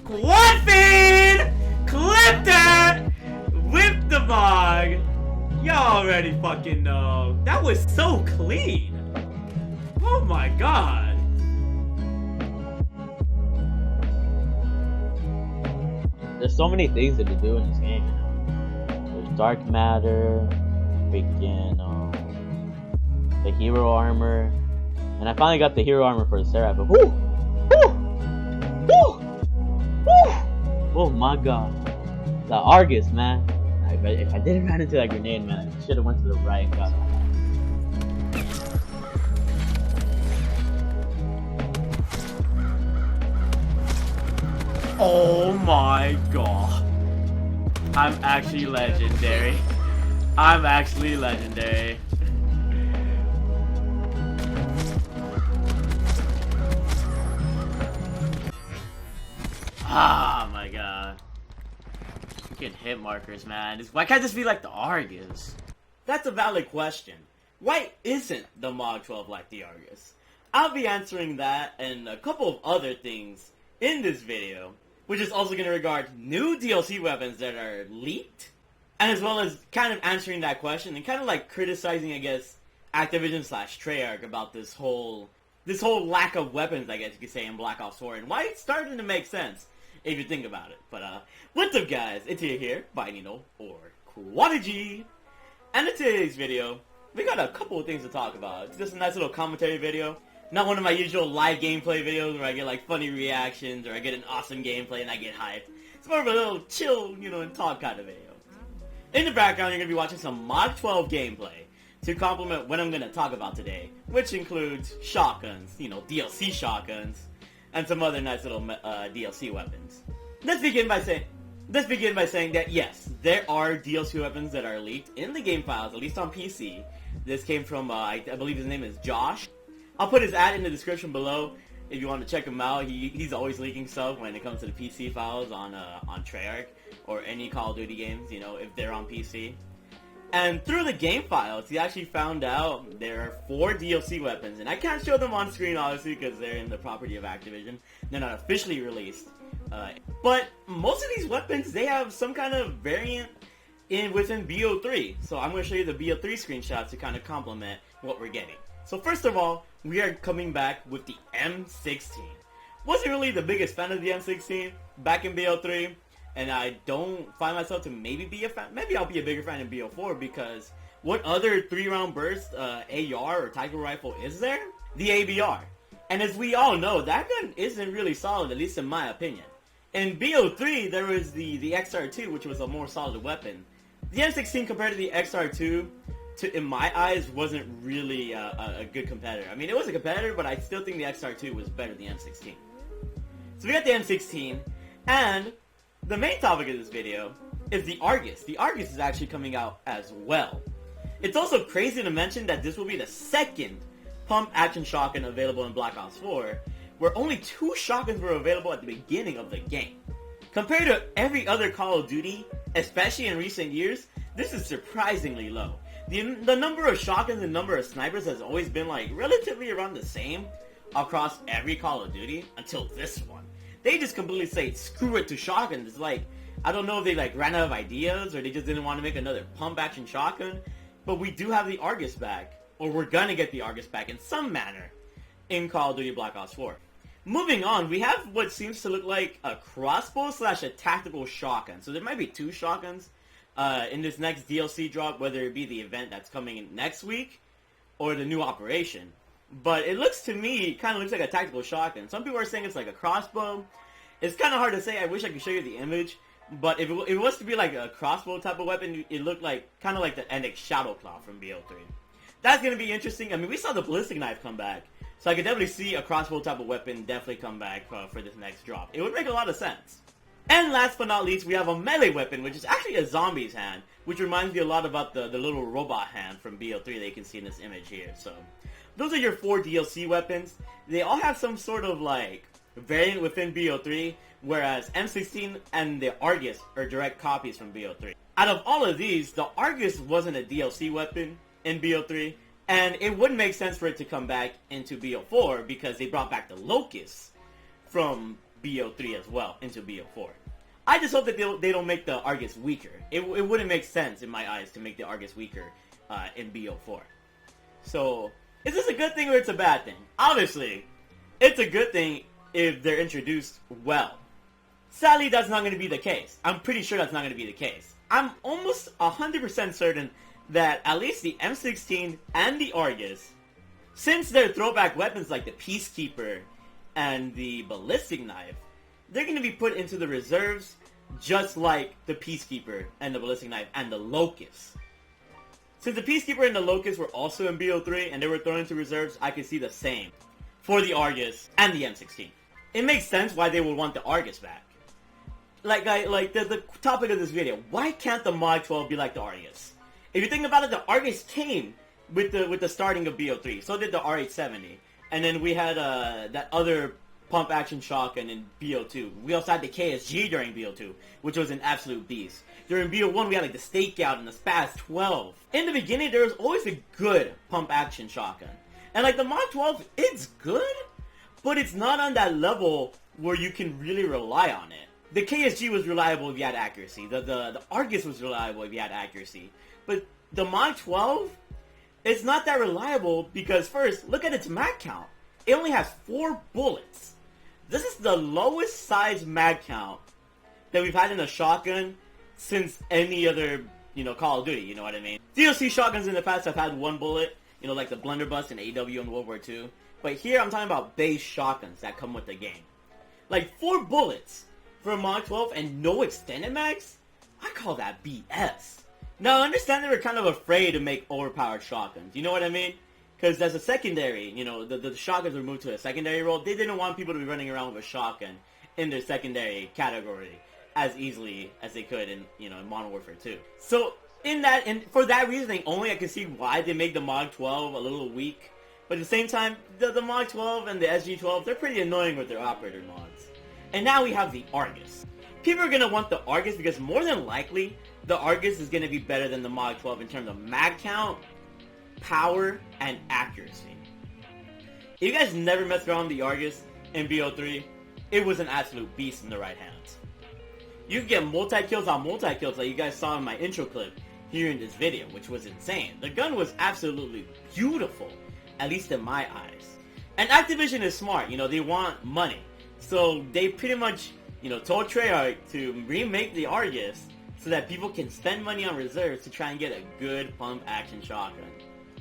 Quad feed! Clip that! Whip the MOG! Y'all already fucking know. That was so clean. Oh my god. There's so many things that to do in this game. There's dark matter, freaking the hero armor, and I finally got the hero armor for the Seraph. Woo! Woo! Woo! Woo! Oh my god, the Argus, man. If I didn't run into that grenade, man, I should have went to the right and got that. Oh my god. I'm actually legendary. I'm actually legendary. Ah my god. Freaking hit markers, man. Why can't this be like the Argus? That's a valid question. Why isn't the MOG 12 like the Argus? I'll be answering that and a couple of other things in this video, which is also going to regard new DLC weapons that are leaked, and as well as kind of answering that question and kind of like criticizing, I guess, Activision / Treyarch about this whole lack of weapons, I guess you could say, in Black Ops 4, and why it's starting to make sense if you think about it. But what's up, guys? It's here by Nino or Quadigy, and in today's video, we got a couple of things to talk about. It's just a nice little commentary video. Not one of my usual live gameplay videos where I get like funny reactions or I get an awesome gameplay and I get hyped. It's more of a little chill, and talk kind of video. In the background, you're going to be watching some MOG 12 gameplay to complement what I'm going to talk about today, which includes shotguns, DLC shotguns, and some other nice little DLC weapons. Let's begin by saying that yes, there are DLC weapons that are leaked in the game files, at least on PC. This came from, I believe his name is Josh. I'll put his ad in the description below if you want to check him out. He's always leaking stuff when it comes to the PC files on Treyarch or any Call of Duty games, if they're on PC. And through the game files, he actually found out there are 4 DLC weapons, and I can't show them on screen obviously because they're in the property of Activision. They're not officially released, but most of these weapons, they have some kind of variant within BO3. So I'm going to show you the BO3 screenshots to kind of complement what we're getting. So first of all, we are coming back with the M16. Wasn't really the biggest fan of the M16 back in BO3, and I don't find myself to maybe be a fan. Maybe I'll be a bigger fan in BO4 because what other 3-round burst AR or tactical rifle is there? The ABR. And as we all know, that gun isn't really solid, at least in my opinion. In BO3, there was the XR2, which was a more solid weapon. The M16 compared to the XR2, in my eyes, wasn't really a good competitor. I mean, it was a competitor, but I still think the XR2 was better than the M16. So we got the M16, and the main topic of this video is the Argus. The Argus is actually coming out as well. It's also crazy to mention that this will be the second pump action shotgun available in Black Ops 4, where only 2 shotguns were available at the beginning of the game. Compared to every other Call of Duty, especially in recent years, this is surprisingly low. The number of shotguns and number of snipers has always been like relatively around the same across every Call of Duty until this one. They just completely say screw it to shotguns. It's like, I don't know if they like ran out of ideas or they just didn't want to make another pump action shotgun, but we do have the Argus back, or we're gonna get the Argus back in some manner in Call of Duty Black Ops 4. Moving on, we have what seems to look like a crossbow / a tactical shotgun. So there might be 2 shotguns in this next DLC drop, whether it be the event that's coming in next week or the new operation. But it looks to me, kind of looks like a tactical shotgun. Some people are saying it's like a crossbow. It's kind of hard to say. I wish I could show you the image. But if it was to be like a crossbow type of weapon, it looked like kind of like the Endix Shadowclaw from BO3. That's going to be interesting. I mean, we saw the ballistic knife come back. So I could definitely see a crossbow type of weapon definitely come back for this next drop. It would make a lot of sense. And last but not least, we have a melee weapon, which is actually a zombie's hand, which reminds me a lot about the little robot hand from BO3 that you can see in this image here. So those are your 4 DLC weapons. They all have some sort of like variant within BO3, whereas M16 and the Argus are direct copies from BO3. Out of all of these, the Argus wasn't a DLC weapon in BO3, and it wouldn't make sense for it to come back into BO4 because they brought back the Locust from BO3 as well into BO4. I just hope that they don't make the Argus weaker. It wouldn't make sense in my eyes to make the Argus weaker in BO4. So, is this a good thing or it's a bad thing? Obviously, it's a good thing if they're introduced well. Sadly, that's not going to be the case. I'm pretty sure that's not going to be the case. I'm almost 100% certain that at least the M16 and the Argus, since they're throwback weapons like the Peacekeeper and the Ballistic Knife, they're going to be put into the reserves just like the Peacekeeper and the Ballistic Knife and the Locust. Since the Peacekeeper and the Locust were also in BO3 and they were thrown into reserves, I can see the same for the Argus and the M16. It makes sense why they would want the Argus back. Like the topic of this video, why can't the MOG 12 be like the Argus? If you think about it, the Argus came with the starting of BO3. So did the R870. And then we had that other pump action shotgun in BO2. We also had the KSG during BO2, which was an absolute beast. During BO1, we had like the Stakeout and the Spaz 12. In the beginning, there was always a good pump action shotgun. And like the MOG 12, it's good, but it's not on that level where you can really rely on it. The KSG was reliable if you had accuracy. The Argus was reliable if you had accuracy. But the MOG 12, it's not that reliable because first, look at its mag count. It only has 4 bullets. This is the lowest size mag count that we've had in a shotgun since any other, Call of Duty, you know what I mean? DLC shotguns in the past have had 1 bullet, like the Blunderbuss and AW in World War II. But here I'm talking about base shotguns that come with the game. Like 4 bullets for a MOG 12 and no extended mags? I call that BS. Now I understand they were kind of afraid to make overpowered shotguns, you know what I mean? Because as a secondary, the shotguns were moved to a secondary role. They didn't want people to be running around with a shotgun in their secondary category as easily as they could in Modern Warfare 2. So for that reasoning only, I can see why they make the MOG 12 a little weak. But at the same time, the MOG 12 and the SG 12, they're pretty annoying with their operator mods. And now we have the Argus. People are going to want the Argus because more than likely, the Argus is going to be better than the MOG 12 in terms of mag count, power, and accuracy. If you guys never messed around with the Argus in BO3, it was an absolute beast in the right hands. You could get multi-kills on multi-kills like you guys saw in my intro clip here in this video, which was insane. The gun was absolutely beautiful, at least in my eyes. And Activision is smart, they want money. So they pretty much, told Treyarch to remake the Argus so that people can spend money on reserves to try and get a good pump action shotgun.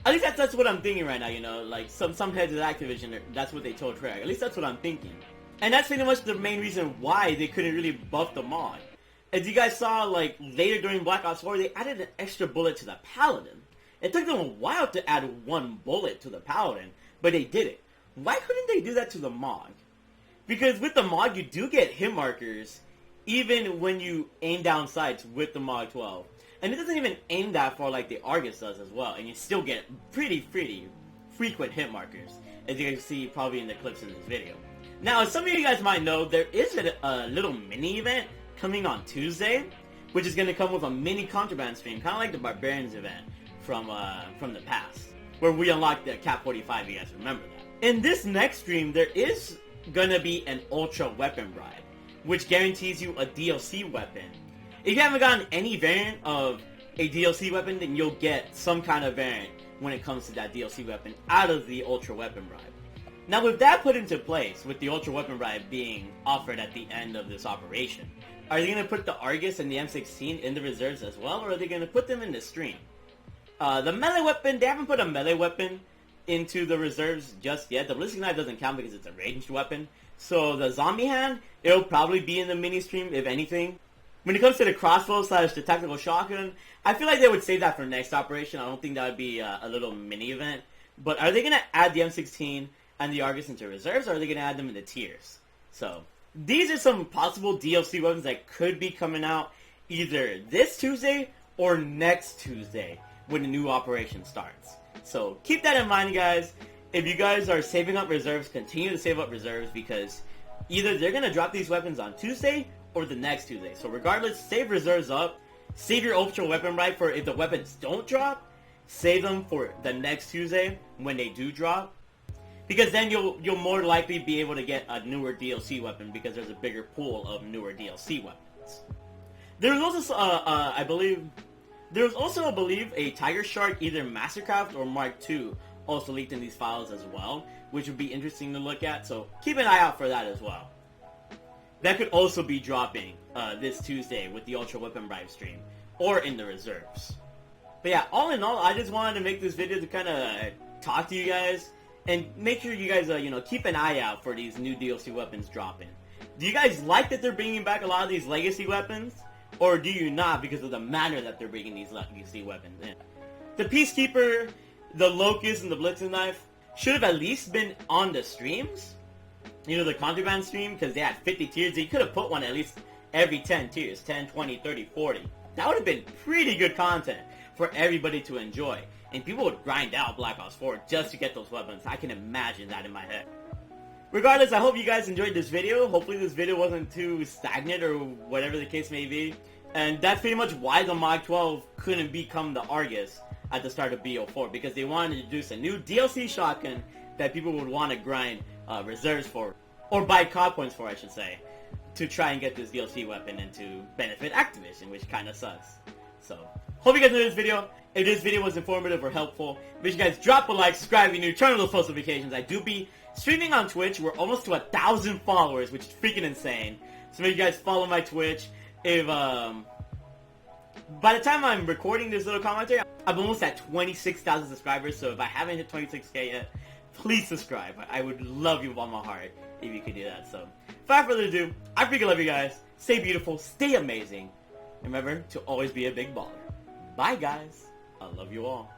At least that's what I'm thinking right now, like some heads of Activision, that's what they told Treyarch. At least that's what I'm thinking. And that's pretty much the main reason why they couldn't really buff the mod. As you guys saw, like, later during Black Ops 4, they added an extra bullet to the Paladin. It took them a while to add 1 bullet to the Paladin, but they did it. Why couldn't they do that to the MOG? Because with the MOG, you do get hit markers, even when you aim down sights with the MOG 12. And it doesn't even aim that far like the Argus does as well, and you still get pretty frequent hit markers, as you can see probably in the clips in this video. Now, as some of you guys might know, there is a little mini event coming on Tuesday, which is going to come with a mini contraband stream, kind of like the Barbarians event from the past, where we unlocked the Cap 45, if you guys remember that. In this next stream, there is going to be an Ultra Weapon Bribe, which guarantees you a DLC weapon. If you haven't gotten any variant of a DLC weapon, then you'll get some kind of variant when it comes to that DLC weapon out of the Ultra Weapon Bribe. Now, with that put into place, with the Ultra Weapon Bribe being offered at the end of this operation, are they going to put the Argus and the M16 in the reserves as well, or are they going to put them in the stream? The melee weapon, they haven't put a melee weapon into the reserves just yet. The Ballistic Knife doesn't count because it's a ranged weapon. So the Zombie Hand, it'll probably be in the mini stream, if anything. When it comes to the Crossbow / the Tactical Shotgun, I feel like they would save that for next operation. I don't think that would be a little mini event. But are they going to add the M16 and the Argus into reserves, or are they going to add them into tiers? So, these are some possible DLC weapons that could be coming out either this Tuesday or next Tuesday when the new operation starts. So, keep that in mind, guys. If you guys are saving up reserves, continue to save up reserves, because either they're going to drop these weapons on Tuesday or the next Tuesday. So regardless, save reserves up. Save your Ultra Weapon Bribe for if the weapons don't drop. Save them for the next Tuesday when they do drop. Because then you'll more likely be able to get a newer DLC weapon because there's a bigger pool of newer DLC weapons. There's also, I believe, a tigershark, either mastercraft or Mark II, also leaked in these files as well, which would be interesting to look at. So keep an eye out for that as well. That could also be dropping this Tuesday with the Ultra Weapon Bribe stream, or in the reserves. But yeah, all in all, I just wanted to make this video to kind of talk to you guys. And make sure you guys, keep an eye out for these new DLC weapons dropping. Do you guys like that they're bringing back a lot of these legacy weapons? Or do you not because of the manner that they're bringing these legacy weapons in? The Peacekeeper, the Locust, and the Blitzen Knife should have at least been on the streams. The Contraband stream, because they had 50 tiers. So you could have put one at least every 10 tiers. 10, 20, 30, 40. That would have been pretty good content for everybody to enjoy. And people would grind out Black Ops 4 just to get those weapons. I can imagine that in my head. Regardless, I hope you guys enjoyed this video. Hopefully this video wasn't too stagnant or whatever the case may be. And that's pretty much why the MOG 12 couldn't become the Argus at the start of BO4. Because they wanted to introduce a new DLC shotgun that people would want to grind reserves for. Or buy COD points for, I should say. To try and get this DLC weapon and to benefit Activision, which kind of sucks. So, hope you guys enjoyed this video. If this video was informative or helpful, make sure you guys drop a like, subscribe if you're new, turn on those post notifications. I do be streaming on Twitch. We're almost to 1,000 followers, which is freaking insane. So make sure you guys follow my Twitch. If, by the time I'm recording this little commentary, I'm almost at 26,000 subscribers. So if I haven't hit 26k yet, please subscribe. I would love you with all my heart if you could do that. So, without further ado, I freaking love you guys. Stay beautiful, stay amazing. Remember to always be a big baller. Bye, guys. I love you all.